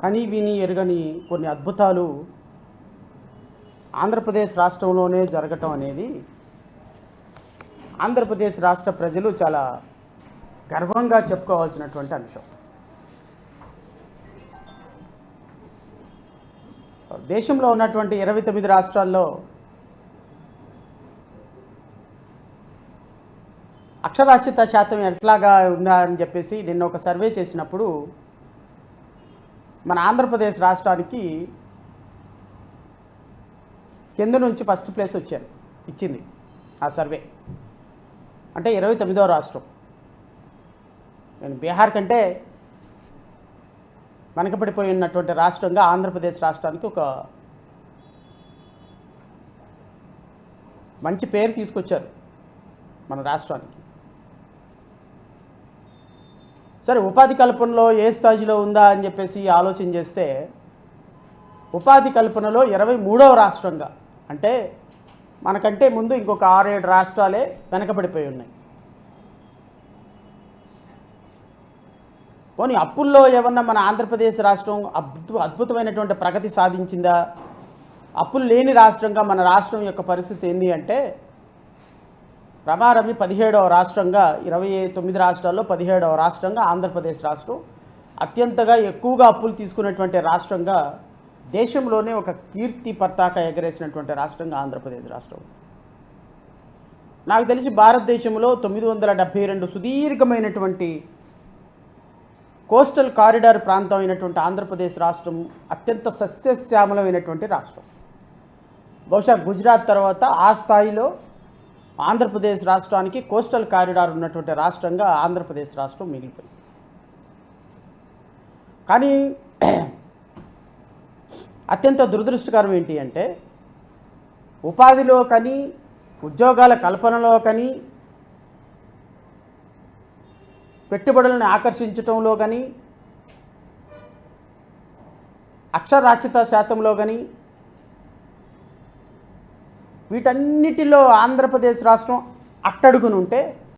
కని విని ఎరుగని కొన్ని అద్భుతాలు ఆంధ్రప్రదేశ్ రాష్ట్రంలోనే జరగటం అనేది ఆంధ్రప్రదేశ్ రాష్ట్ర ప్రజలు చాలా గర్వంగా చెప్పుకోవాల్సినటువంటి అంశం. దేశంలో ఉన్నటువంటి 29 రాష్ట్రాల్లో అక్షరాస్యత శాతం ఎట్లాగా ఉందా అని చెప్పేసి నిన్న ఒక సర్వే చేసినప్పుడు మన ఆంధ్రప్రదేశ్ రాష్ట్రానికి కింద నుంచి ఫస్ట్ ప్లేస్ ఇచ్చింది ఆ సర్వే. అంటే 29వ రాష్ట్రం. నేను బీహార్ కంటే వెనకబడిపోయి ఉన్నటువంటి రాష్ట్రంగా ఆంధ్రప్రదేశ్ రాష్ట్రానికి ఒక మంచి పేరు తీసుకొచ్చారు మన రాష్ట్రానికి. సరే, ఉపాధి కల్పనలో ఏ స్థాయిలో ఉందా అని చెప్పేసి ఆలోచన చేస్తే ఉపాధి కల్పనలో 23వ రాష్ట్రంగా, అంటే మనకంటే ముందు ఇంకొక 6-7 రాష్ట్రాలే వెనకబడిపోయి ఉన్నాయి. పోనీ అప్పుల్లో ఏమన్నా మన ఆంధ్రప్రదేశ్ రాష్ట్రం అద్భుతమైనటువంటి ప్రగతి సాధించిందా? అప్పులు లేని రాష్ట్రంగా మన రాష్ట్రం యొక్క పరిస్థితి ఏంటి అంటే రమారమి 17వ రాష్ట్రంగా, 29 రాష్ట్రాల్లో 17వ రాష్ట్రంగా ఆంధ్రప్రదేశ్ రాష్ట్రం అత్యంతగా ఎక్కువగా అప్పులు తీసుకున్నటువంటి రాష్ట్రంగా, దేశంలోనే ఒక కీర్తి పతాక ఎగరేసినటువంటి రాష్ట్రంగా ఆంధ్రప్రదేశ్ రాష్ట్రం. నాకు తెలిసి భారతదేశంలో 972 సుదీర్ఘమైనటువంటి కోస్టల్ కారిడార్ ప్రాంతం అయినటువంటి ఆంధ్రప్రదేశ్ రాష్ట్రం అత్యంత సస్యశ్యామలమైనటువంటి రాష్ట్రం. బహుశా గుజరాత్ తర్వాత ఆ స్థాయిలో ఆంధ్రప్రదేశ్ రాష్ట్రానికి కోస్టల్ కారిడార్ ఉన్నటువంటి రాష్ట్రంగా ఆంధ్రప్రదేశ్ రాష్ట్రం మిగిలిపోయింది. కానీ అత్యంత దురదృష్టకరం ఏంటి అంటే ఉపాధిలో కానీ ఉద్యోగాల కల్పనలో కానీ పెట్టుబడులను ఆకర్షించటంలో కానీ అక్షరాస్యత శాతంలో కానీ వీటన్నిటిలో ఆంధ్రప్రదేశ్ రాష్ట్రం అట్టడుగునుంటే